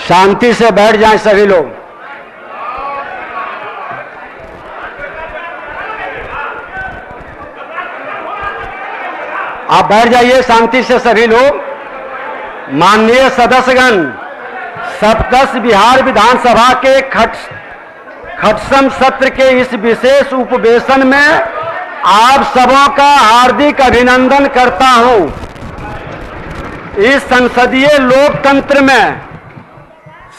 शांति से बैठ जाएं सभी लोग। आप बैठ जाइए शांति से सभी लोग। माननीय सदस्यगण, सप्तदश बिहार विधानसभा के खटसम सत्र के इस विशेष उपवेशन में आप सबों का हार्दिक अभिनंदन करता हूं। इस संसदीय लोकतंत्र में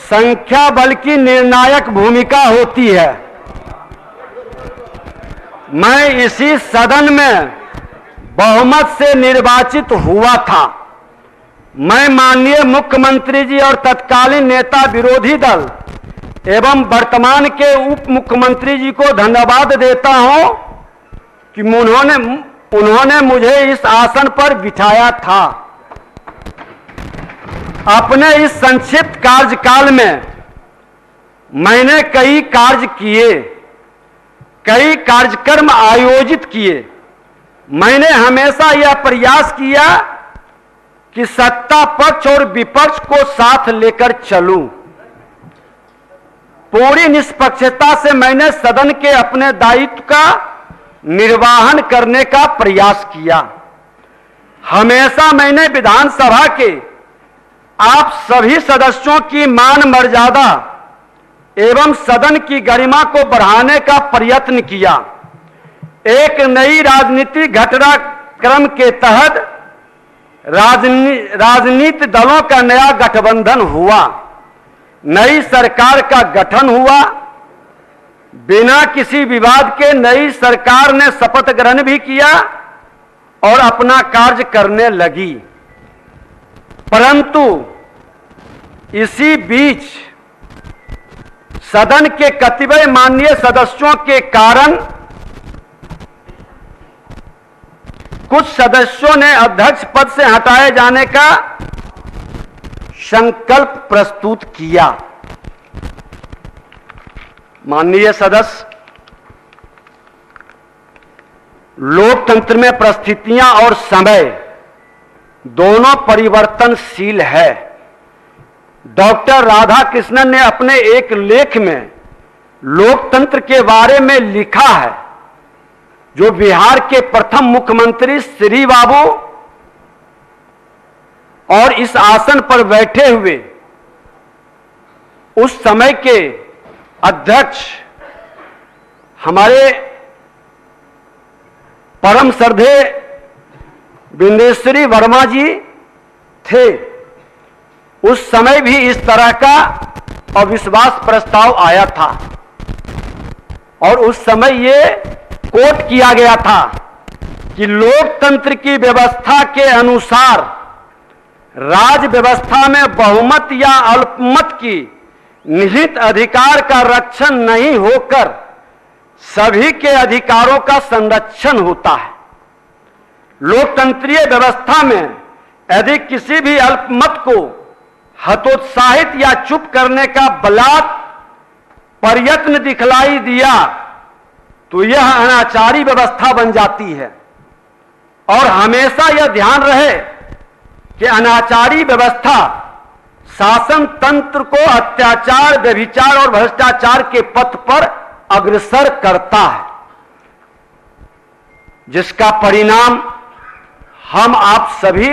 संख्या बल की निर्णायक भूमिका होती है। मैं इसी सदन में बहुमत से निर्वाचित हुआ था। मैं माननीय मुख्यमंत्री जी और तत्कालीन नेता विरोधी दल एवं वर्तमान के उप मुख्यमंत्री जी को धन्यवाद देता हूं कि उन्होंने मुझे इस आसन पर बिठाया था। अपने इस संक्षिप्त कार्यकाल में मैंने कई कार्य किए, कई कार्यक्रम आयोजित किए। मैंने हमेशा यह प्रयास किया कि सत्ता पक्ष और विपक्ष को साथ लेकर चलूं। पूरी निष्पक्षता से मैंने सदन के अपने दायित्व का निर्वहन करने का प्रयास किया। हमेशा मैंने विधानसभा के आप सभी सदस्यों की मान मर्यादा एवं सदन की गरिमा को बढ़ाने का प्रयत्न किया। एक नई राजनीतिक घटनाक्रम के तहत राजनीतिक दलों का नया गठबंधन हुआ, नई सरकार का गठन हुआ। बिना किसी विवाद के नई सरकार ने शपथ ग्रहण भी किया और अपना कार्य करने लगी। परंतु इसी बीच सदन के कतिपय माननीय सदस्यों के कारण कुछ सदस्यों ने अध्यक्ष पद से हटाए जाने का संकल्प प्रस्तुत किया। माननीय सदस्य, लोकतंत्र में परिस्थितियां और समय दोनों परिवर्तनशील है। डॉक्टर राधाकृष्णन ने अपने एक लेख में लोकतंत्र के बारे में लिखा है, जो बिहार के प्रथम मुख्यमंत्री श्री बाबू और इस आसन पर बैठे हुए उस समय के अध्यक्ष हमारे परम श्रद्धेय बिंदेश्वरी वर्मा जी थे। उस समय भी इस तरह का अविश्वास प्रस्ताव आया था और उस समय ये कोट किया गया था कि लोकतंत्र की व्यवस्था के अनुसार राज व्यवस्था में बहुमत या अल्पमत की निहित अधिकार का रक्षण नहीं होकर सभी के अधिकारों का संरक्षण होता है। लोकतंत्रीय व्यवस्था में यदि किसी भी अल्पमत को हतोत्साहित या चुप करने का बलात् प्रयत्न दिखलाई दिया तो यह अनाचारी व्यवस्था बन जाती है। और हमेशा यह ध्यान रहे कि अनाचारी व्यवस्था शासन तंत्र को अत्याचार, व्यभिचार और भ्रष्टाचार के पथ पर अग्रसर करता है, जिसका परिणाम हम आप सभी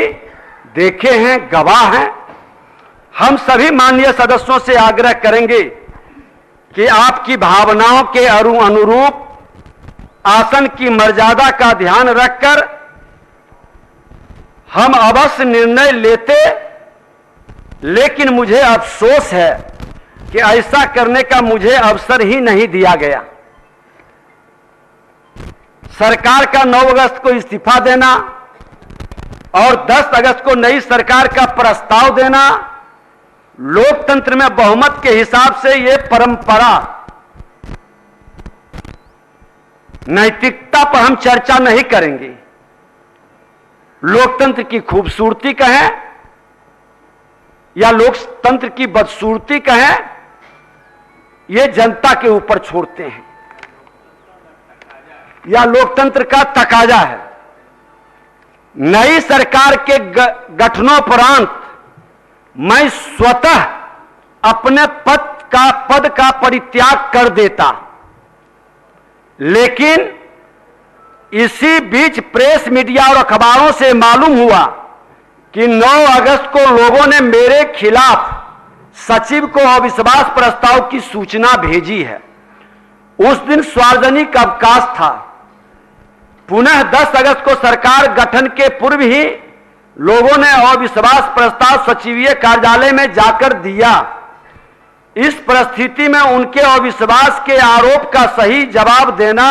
देखे हैं, गवाह हैं। हम सभी माननीय सदस्यों से आग्रह करेंगे कि आपकी भावनाओं के अनुरूप आसन की मर्यादा का ध्यान रखकर हम अवश्य निर्णय लेते, लेकिन मुझे अफसोस है कि ऐसा करने का मुझे अवसर ही नहीं दिया गया। सरकार का 9 अगस्त को इस्तीफा देना और 10 अगस्त को नई सरकार का प्रस्ताव देना, लोकतंत्र में बहुमत के हिसाब से यह परंपरा, नैतिकता पर हम चर्चा नहीं करेंगे। लोकतंत्र की खूबसूरती कहें या लोकतंत्र की बदसूरती कहें, यह जनता के ऊपर छोड़ते हैं, या लोकतंत्र का तकाजा है। नई सरकार के गठनोपरांत मैं स्वतः अपने पद का परित्याग कर देता। लेकिन इसी बीच प्रेस मीडिया और अखबारों से मालूम हुआ कि 9 अगस्त को लोगों ने मेरे खिलाफ सचिव को अविश्वास प्रस्ताव की सूचना भेजी है। उस दिन सार्वजनिक अवकाश था। पुनः 10 अगस्त को सरकार गठन के पूर्व ही लोगों ने अविश्वास प्रस्ताव सचिवीय कार्यालय में जाकर दिया। इस परिस्थिति में उनके अविश्वास के आरोप का सही जवाब देना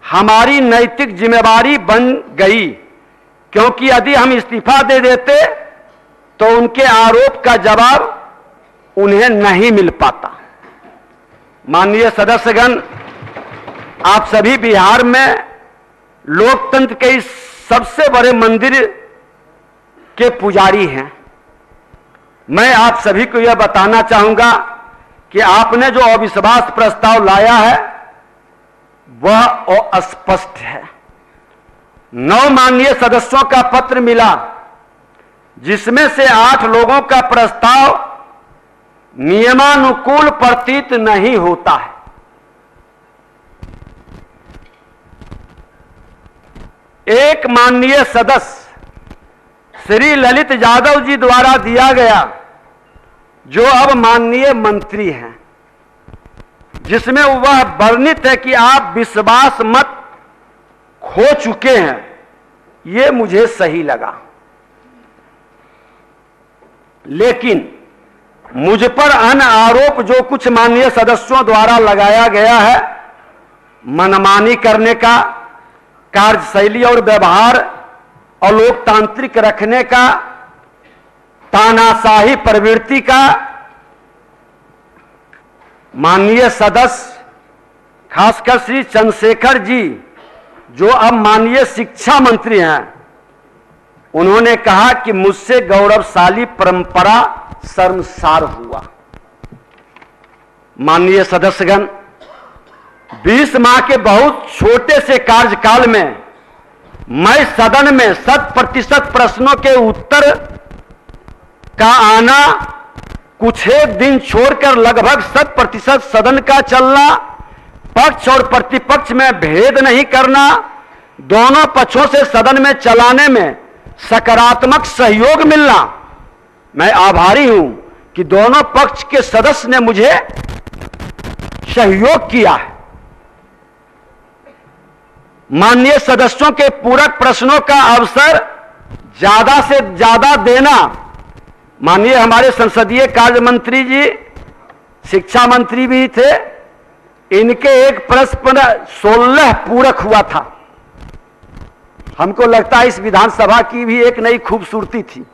हमारी नैतिक जिम्मेदारी बन गई, क्योंकि यदि हम इस्तीफा दे देते तो उनके आरोप का जवाब उन्हें नहीं मिल पाता। माननीय सदस्यगण, आप सभी बिहार में लोकतंत्र के इस सबसे बड़े मंदिर के पुजारी हैं। मैं आप सभी को यह बताना चाहूंगा कि आपने जो अविश्वास प्रस्ताव लाया है वह अस्पष्ट है। 9 माननीय सदस्यों का पत्र मिला, जिसमें से 8 लोगों का प्रस्ताव नियमानुकूल प्रतीत नहीं होता है। एक माननीय सदस्य श्री ललित यादव जी द्वारा दिया गया, जो अब माननीय मंत्री हैं, जिसमें वह वर्णित है कि आप विश्वास मत खो चुके हैं। यह मुझे सही लगा, लेकिन मुझ पर अन्य आरोप जो कुछ माननीय सदस्यों द्वारा लगाया गया है, मनमानी करने का, कार्यशैली और व्यवहार अलोकतांत्रिक रखने का, तानाशाही प्रवृत्ति का, माननीय सदस्य खासकर श्री चंद्रशेखर जी, जो अब माननीय शिक्षा मंत्री हैं, उन्होंने कहा कि मुझसे गौरवशाली परंपरा शर्मसार हुआ। माननीय सदस्यगण, 20 माह के बहुत छोटे से कार्यकाल में मैं सदन में 100% प्रश्नों के उत्तर का आना, कुछ एक दिन छोड़कर लगभग 100% सदन का चलना, पक्ष और प्रतिपक्ष में भेद नहीं करना, दोनों पक्षों से सदन में चलाने में सकारात्मक सहयोग मिलना, मैं आभारी हूं कि दोनों पक्ष के सदस्य ने मुझे सहयोग किया है। माननीय सदस्यों के पूरक प्रश्नों का अवसर ज्यादा से ज्यादा देना, माननीय हमारे संसदीय कार्य मंत्री जी शिक्षा मंत्री भी थे, इनके एक प्रश्न पर 16 पूरक हुआ था। हमको लगता है इस विधानसभा की भी एक नई खूबसूरती थी।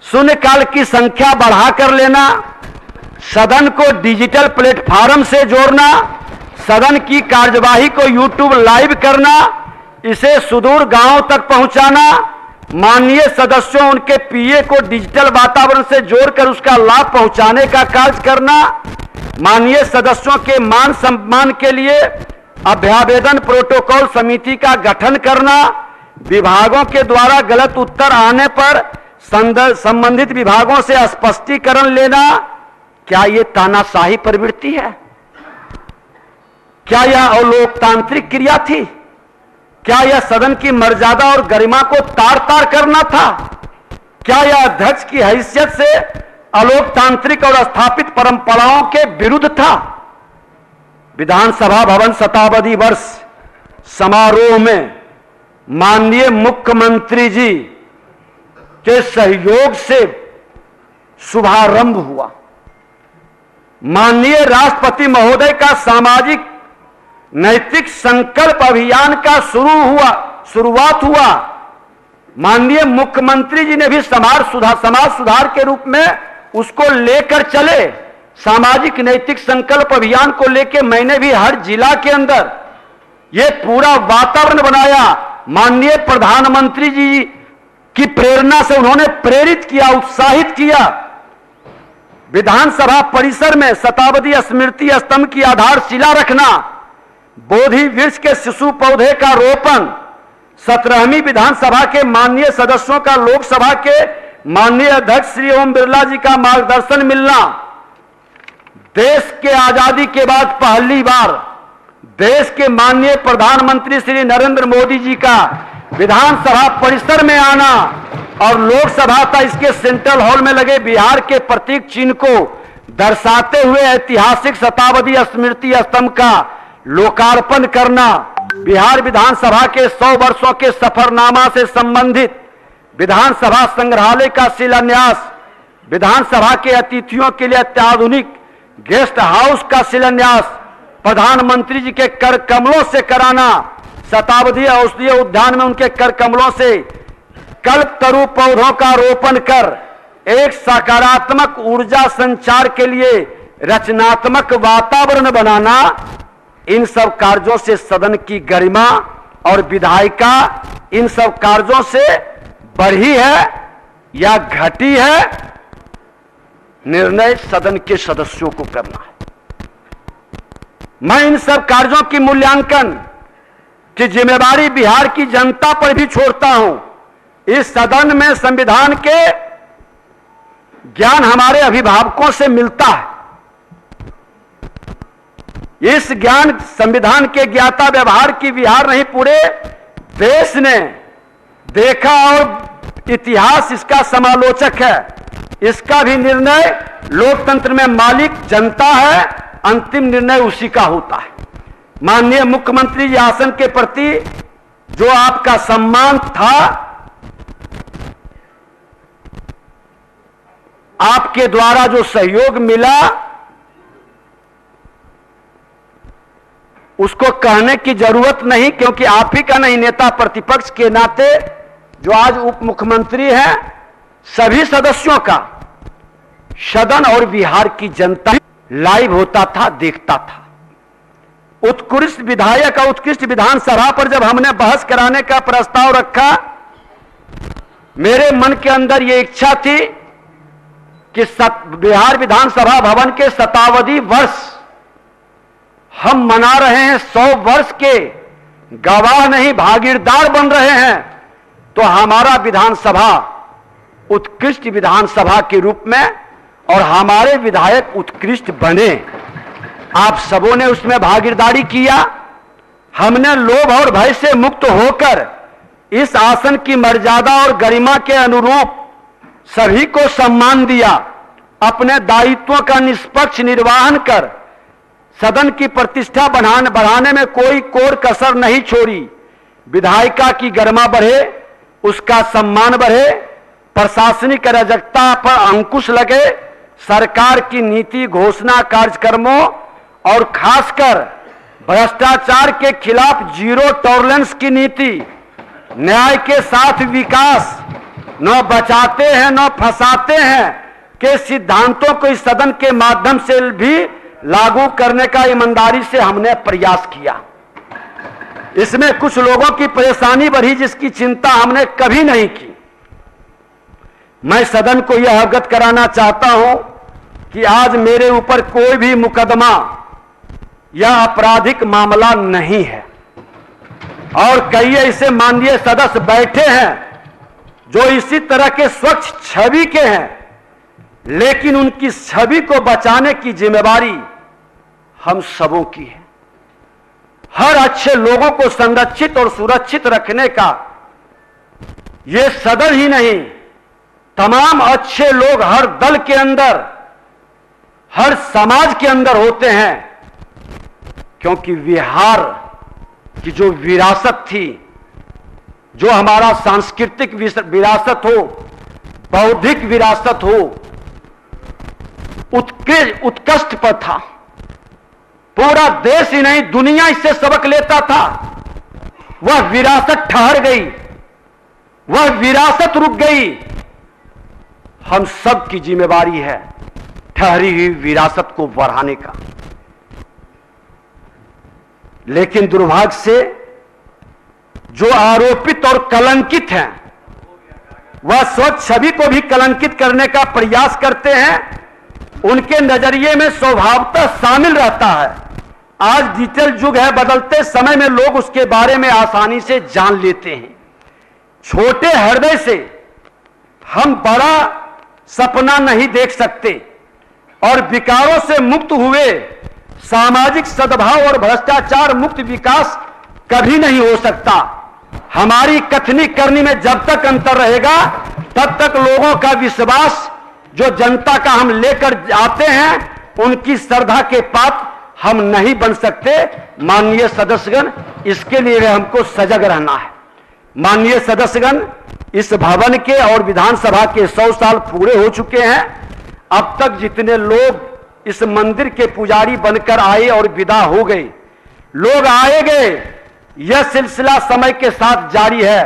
शून्यकाल की संख्या बढ़ा कर लेना, सदन को डिजिटल प्लेटफॉर्म से जोड़ना, सदन की कार्यवाही को यूट्यूब लाइव करना, इसे सुदूर गांव तक पहुंचाना, माननीय सदस्यों उनके पीए को डिजिटल वातावरण से जोड़कर उसका लाभ पहुंचाने का कार्य करना, माननीय सदस्यों के मान सम्मान के लिए अभ्यावेदन प्रोटोकॉल समिति का गठन करना, विभागों के द्वारा गलत उत्तर आने पर संबंधित विभागों से स्पष्टीकरण लेना, क्या यह तानाशाही प्रवृत्ति है? क्या यह अलोकतांत्रिक क्रिया थी? क्या यह सदन की मर्यादा और गरिमा को तार तार करना था? क्या यह अध्यक्ष की हैसियत से अलोकतांत्रिक और स्थापित परंपराओं के विरुद्ध था? विधानसभा भवन शताब्दी वर्ष समारोह में माननीय मुख्यमंत्री जी के सहयोग से शुभारंभ हुआ। माननीय राष्ट्रपति महोदय का सामाजिक नैतिक संकल्प अभियान का शुरुआत हुआ। माननीय मुख्यमंत्री जी ने भी समाज सुधार के रूप में उसको लेकर चले। सामाजिक नैतिक संकल्प अभियान को लेकर मैंने भी हर जिला के अंदर ये पूरा वातावरण बनाया। माननीय प्रधानमंत्री जी की प्रेरणा से उन्होंने प्रेरित किया, उत्साहित किया। विधानसभा परिसर में शताब्दी स्मृति स्तंभ की आधारशिला रखना, बोधि वृक्ष के शिशु पौधे का रोपण, 17वीं विधानसभा के माननीय सदस्यों का लोकसभा के माननीय अध्यक्ष श्री ओम बिरला जी का मार्गदर्शन मिलना, देश के आजादी के बाद पहली बार देश के माननीय प्रधानमंत्री श्री नरेंद्र मोदी जी का विधानसभा परिसर में आना और लोकसभा था इसके सेंट्रल हॉल में लगे बिहार के प्रतीक चिन्ह को दर्शाते हुए ऐतिहासिक शताब्दी स्मृति स्तंभ का लोकार्पण करना, बिहार विधानसभा के 100 वर्षों के सफरनामा से संबंधित विधानसभा संग्रहालय का शिलान्यास, विधानसभा के अतिथियों के लिए अत्याधुनिक गेस्ट हाउस का शिलान्यास प्रधानमंत्री जी के कर कमलों से कराना, शताब्दी औषधीय उद्यान में उनके कर कमलों से कल्पतरु पौधों का रोपण कर एक सकारात्मक ऊर्जा संचार के लिए रचनात्मक वातावरण बनाना, इन सब कार्यों से सदन की गरिमा और विधायिका इन सब कार्यों से बढ़ी है या घटी है, निर्णय सदन के सदस्यों को करना है। मैं इन सब कार्यों की मूल्यांकन की जिम्मेदारी बिहार की जनता पर भी छोड़ता हूं। इस सदन में संविधान के ज्ञान हमारे अभिभावकों से मिलता है। इस ज्ञान संविधान के ज्ञाता व्यवहार की बिहार नहीं पूरे देश ने देखा और इतिहास इसका समालोचक है। इसका भी निर्णय लोकतंत्र में मालिक जनता है, अंतिम निर्णय उसी का होता है। माननीय मुख्यमंत्री जी आसन के प्रति जो आपका सम्मान था, आपके द्वारा जो सहयोग मिला, उसको कहने की जरूरत नहीं, क्योंकि आप ही का नहीं, नेता प्रतिपक्ष के नाते जो आज उप मुख्यमंत्री हैं, सभी सदस्यों का सदन और बिहार की जनता लाइव होता था, देखता था। उत्कृष्ट विधायक और उत्कृष्ट विधानसभा पर जब हमने बहस कराने का प्रस्ताव रखा, मेरे मन के अंदर यह इच्छा थी कि बिहार विधानसभा भवन के शताब्दी वर्ष हम मना रहे हैं, 100 वर्ष के गवाह नहीं भागीदार बन रहे हैं, तो हमारा विधानसभा उत्कृष्ट विधानसभा के रूप में और हमारे विधायक उत्कृष्ट बने। आप सबों ने उसमें भागीदारी किया। हमने लोभ और भय से मुक्त होकर इस आसन की मर्यादा और गरिमा के अनुरूप सभी को सम्मान दिया। अपने दायित्वों का निष्पक्ष निर्वहन कर सदन की प्रतिष्ठा बढ़ाने में कोई कोर कसर नहीं छोड़ी। विधायिका की गरिमा बढ़े, उसका सम्मान बढ़े, प्रशासनिक अराजकता पर अंकुश लगे, सरकार की नीति घोषणा कार्यक्रमों और खासकर भ्रष्टाचार के खिलाफ जीरो टॉलरेंस की नीति, न्याय के साथ विकास, न बचाते हैं न फंसाते हैं के सिद्धांतों को इस सदन के माध्यम से भी लागू करने का ईमानदारी से हमने प्रयास किया। इसमें कुछ लोगों की परेशानी बढ़ी जिसकी चिंता हमने कभी नहीं की। मैं सदन को यह अवगत कराना चाहता हूं कि आज मेरे ऊपर कोई भी मुकदमा या आपराधिक मामला नहीं है, और कई ऐसे माननीय सदस्य बैठे हैं जो इसी तरह के स्वच्छ छवि के हैं, लेकिन उनकी छवि को बचाने की जिम्मेदारी हम सबों की है। हर अच्छे लोगों को संरक्षित और सुरक्षित रखने का ये सदन ही नहीं, तमाम अच्छे लोग हर दल के अंदर, हर समाज के अंदर होते हैं, क्योंकि बिहार की जो विरासत थी, जो हमारा सांस्कृतिक विरासत हो, बौद्धिक विरासत हो, उत्कृष्ट पर था। पूरा देश ही नहीं दुनिया इससे सबक लेता था। वह विरासत ठहर गई, वह विरासत रुक गई। हम सब की जिम्मेदारी है ठहरी हुई विरासत को बढ़ाने का। लेकिन दुर्भाग्य से जो आरोपित और कलंकित हैं, वह स्वच्छ छवि को भी कलंकित करने का प्रयास करते हैं। उनके नजरिए में स्वभावतः शामिल रहता है। आज डिजिटल युग है, बदलते समय में लोग उसके बारे में आसानी से जान लेते हैं। छोटे हृदय से हम बड़ा सपना नहीं देख सकते और विकारों से मुक्त हुए सामाजिक सद्भाव और भ्रष्टाचार मुक्त विकास कभी नहीं हो सकता। हमारी कथनी करनी में जब तक अंतर रहेगा तब तक लोगों का विश्वास जो जनता का हम लेकर आते हैं उनकी श्रद्धा के पात्र हम नहीं बन सकते। माननीय सदस्यगण, इसके लिए हमको सजग रहना है। माननीय सदस्यगण, इस भवन के और विधानसभा के 100 साल पूरे हो चुके हैं। अब तक जितने लोग इस मंदिर के पुजारी बनकर आए और विदा हो गए, लोग आए गए, यह सिलसिला समय के साथ जारी है,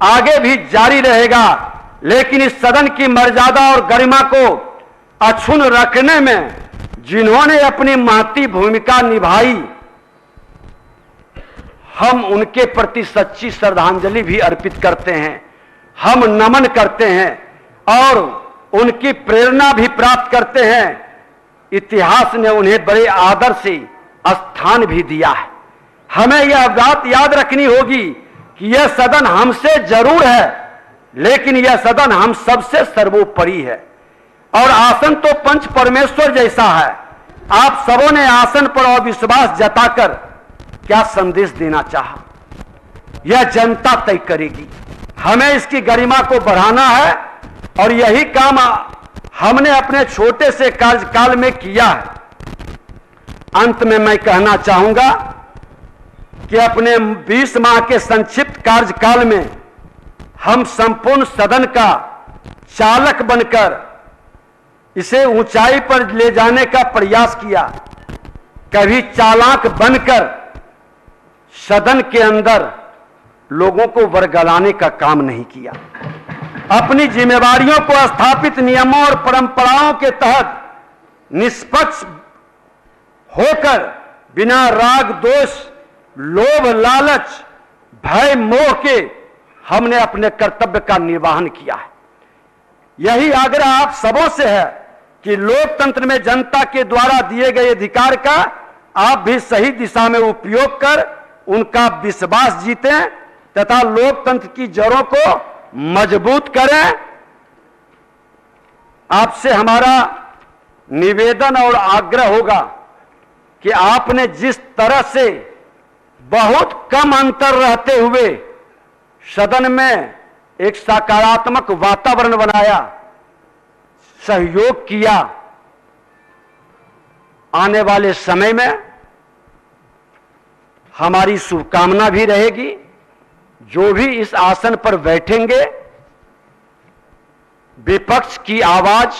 आगे भी जारी रहेगा। लेकिन इस सदन की मर्यादा और गरिमा को अक्षुण्ण रखने में जिन्होंने अपनी महती भूमिका निभाई, हम उनके प्रति सच्ची श्रद्धांजलि भी अर्पित करते हैं, हम नमन करते हैं और उनकी प्रेरणा भी प्राप्त करते हैं। इतिहास ने उन्हें बड़े आदर से स्थान भी दिया है। हमें यह बात याद रखनी होगी कि यह सदन हमसे जरूर है, लेकिन यह सदन हम सबसे सर्वोपरि है। और आसन तो पंच परमेश्वर जैसा है। आप सबों ने आसन पर अविश्वास जताकर क्या संदेश देना चाहा, यह जनता तय करेगी। हमें इसकी गरिमा को बढ़ाना है और यही काम हमने अपने छोटे से कार्यकाल में किया है। अंत में मैं कहना चाहूंगा कि अपने 20 माह के संक्षिप्त कार्यकाल में हम संपूर्ण सदन का चालक बनकर इसे ऊंचाई पर ले जाने का प्रयास किया। कभी चालाक बनकर सदन के अंदर लोगों को वर्गलाने का काम नहीं किया। अपनी जिम्मेवारियों को स्थापित नियमों और परंपराओं के तहत निष्पक्ष होकर बिना राग दोष, लोभ, लालच, भय, मोह के हमने अपने कर्तव्य का निर्वहन किया है। यही आग्रह आप सबों से है कि लोकतंत्र में जनता के द्वारा दिए गए अधिकार का आप भी सही दिशा में उपयोग कर उनका विश्वास जीतें तथा लोकतंत्र की जड़ों को मजबूत करें। आपसे हमारा निवेदन और आग्रह होगा कि आपने जिस तरह से बहुत कम अंतर रहते हुए सदन में एक सकारात्मक वातावरण बनाया, सहयोग किया, आने वाले समय में हमारी शुभकामना भी रहेगी। जो भी इस आसन पर बैठेंगे, विपक्ष की आवाज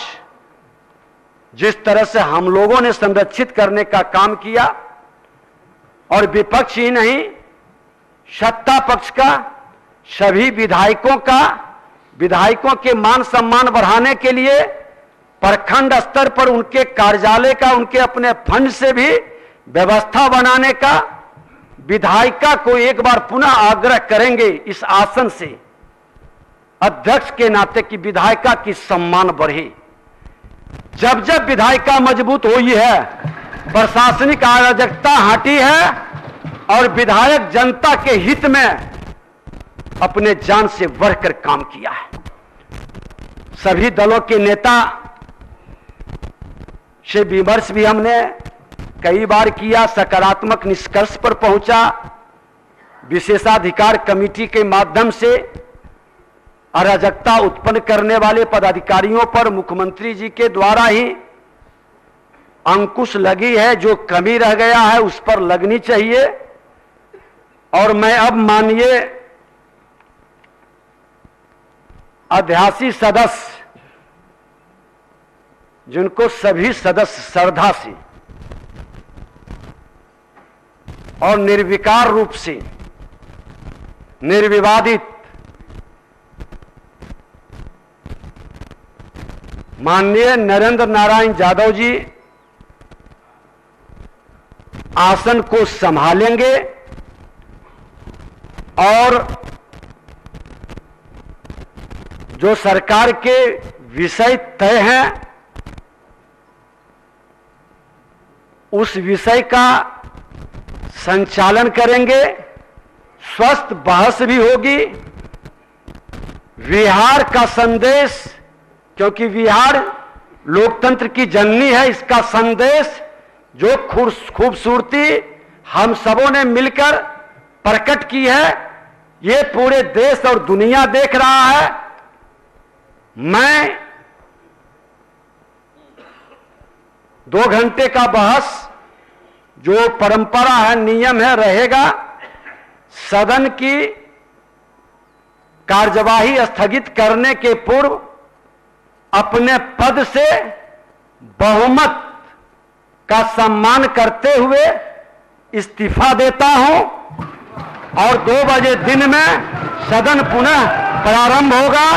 जिस तरह से हम लोगों ने संरक्षित करने का काम किया, और विपक्ष ही नहीं, सत्ता पक्ष का, सभी विधायकों के मान सम्मान बढ़ाने के लिए प्रखंड स्तर पर उनके कार्यालय का, उनके अपने फंड से भी व्यवस्था बनाने का विधायिका को एक बार पुनः आग्रह करेंगे इस आसन से, अध्यक्ष के नाते की विधायिका की सम्मान बढ़े। जब जब विधायिका मजबूत हुई है, प्रशासनिक अराजकता हटी है और विधायक जनता के हित में अपने जान से बढ़कर काम किया है। सभी दलों के नेता से विमर्श भी हमने कई बार किया, सकारात्मक निष्कर्ष पर पहुंचा। विशेषाधिकार कमेटी के माध्यम से अराजकता उत्पन्न करने वाले पदाधिकारियों पर मुख्यमंत्री जी के द्वारा ही अंकुश लगी है। जो कमी रह गया है उस पर लगनी चाहिए। और मैं अब माननीय अध्यासी सदस्य, जिनको सभी सदस्य श्रद्धा से और निर्विकार रूप से, निर्विवादित माननीय नरेंद्र नारायण यादव जी आसन को संभालेंगे और जो सरकार के विषय तय हैं उस विषय का संचालन करेंगे। स्वस्थ बहस भी होगी, बिहार का संदेश, क्योंकि बिहार लोकतंत्र की जननी है, इसका संदेश जो खूबसूरती हम सबों ने मिलकर प्रकट की है, ये पूरे देश और दुनिया देख रहा है। मैं 2 घंटे का बहस जो परंपरा है, नियम है, रहेगा। सदन की कार्यवाही स्थगित करने के पूर्व अपने पद से बहुमत का सम्मान करते हुए इस्तीफा देता हूं और 2 बजे दिन में सदन पुनः प्रारंभ होगा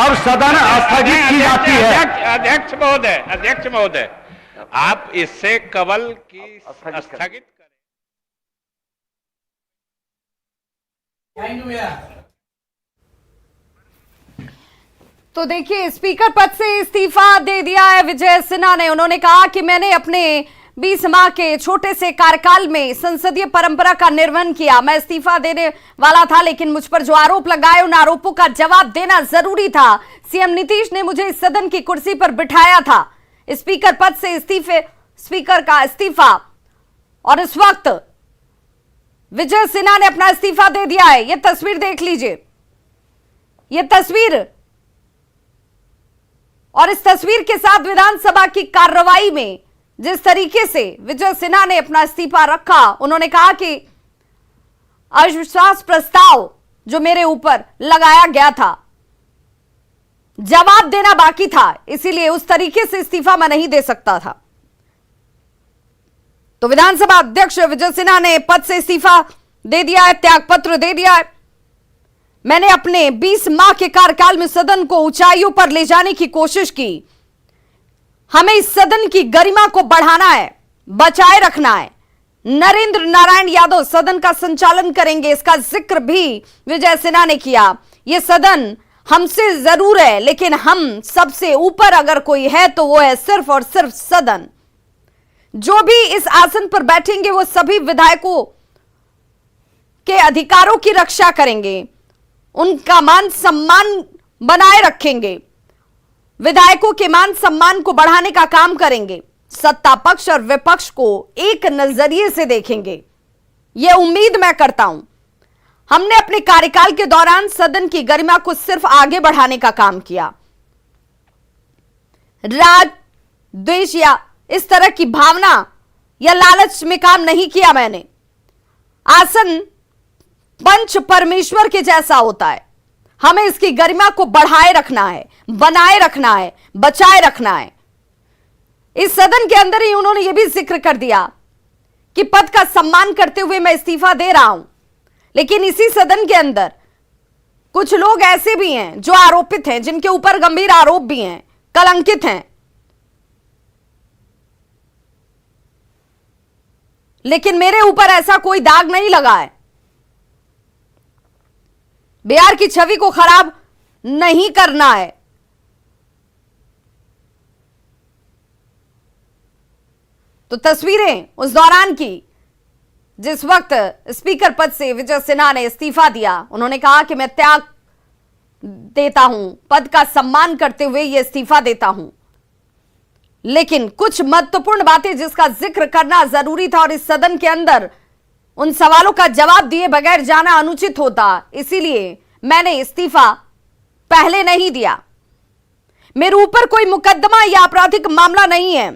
और सदन स्थगित की जाती है। अध्यक्ष महोदय, आप इससे कवल की स्थगित करें। तो देखिए, स्पीकर पद से इस्तीफा दे दिया है विजय सिन्हा ने। उन्होंने कहा कि मैंने अपने 20 माह के छोटे से कार्यकाल में संसदीय परंपरा का निर्वहन किया। मैं इस्तीफा देने वाला था, लेकिन मुझ पर जो आरोप लगाए उन आरोपों का जवाब देना जरूरी था। सीएम नीतीश ने मुझे इस सदन की कुर्सी पर बिठाया था। स्पीकर पद से स्पीकर का इस्तीफा, और इस वक्त विजय सिन्हा ने अपना इस्तीफा दे दिया है। यह तस्वीर देख लीजिए, यह तस्वीर, और इस तस्वीर के साथ विधानसभा की कार्रवाई में जिस तरीके से विजय सिन्हा ने अपना इस्तीफा रखा, उन्होंने कहा कि अविश्वास प्रस्ताव जो मेरे ऊपर लगाया गया था, जवाब देना बाकी था, इसीलिए उस तरीके से इस्तीफा मैं नहीं दे सकता था। तो विधानसभा अध्यक्ष विजय सिन्हा ने पद से इस्तीफा दे दिया है, त्यागपत्र दे दिया है। मैंने अपने 20 माह के कार्यकाल में सदन को ऊंचाइयों पर ले जाने की कोशिश की। हमें इस सदन की गरिमा को बढ़ाना है, बचाए रखना है। नरेंद्र नारायण यादव सदन का संचालन करेंगे, इसका जिक्र भी विजय सिन्हा ने किया। यह सदन हमसे जरूर है, लेकिन हम सबसे ऊपर अगर कोई है तो वो है सिर्फ और सिर्फ सदन। जो भी इस आसन पर बैठेंगे वो सभी विधायकों के अधिकारों की रक्षा करेंगे, उनका मान सम्मान बनाए रखेंगे, विधायकों के मान सम्मान को बढ़ाने का काम करेंगे, सत्ता पक्ष और विपक्ष को एक नजरिए से देखेंगे। यह उम्मीद मैं करता हूं। हमने अपने कार्यकाल के दौरान सदन की गरिमा को सिर्फ आगे बढ़ाने का काम किया। राज, द्वेष या इस तरह की भावना या लालच में काम नहीं किया मैंने। आसन पंच परमेश्वर के जैसा होता है। हमें इसकी गरिमा को बढ़ाए रखना है, बनाए रखना है, बचाए रखना है। इस सदन के अंदर ही उन्होंने यह भी जिक्र कर दिया कि पद का सम्मान करते हुए मैं इस्तीफा दे रहा हूं, लेकिन इसी सदन के अंदर कुछ लोग ऐसे भी हैं जो आरोपित हैं, जिनके ऊपर गंभीर आरोप भी हैं, कलंकित हैं, लेकिन मेरे ऊपर ऐसा कोई दाग नहीं लगा है। बिहार की छवि को खराब नहीं करना है। तो तस्वीरें उस दौरान की जिस वक्त स्पीकर पद से विजय सिन्हा ने इस्तीफा दिया। उन्होंने कहा कि मैं त्याग देता हूं, पद का सम्मान करते हुए यह इस्तीफा देता हूं, लेकिन कुछ महत्वपूर्ण बातें जिसका जिक्र करना जरूरी था और इस सदन के अंदर उन सवालों का जवाब दिए बगैर जाना अनुचित होता, इसीलिए मैंने इस्तीफा पहले नहीं दिया। मेरे ऊपर कोई मुकदमा या आपराधिक मामला नहीं है।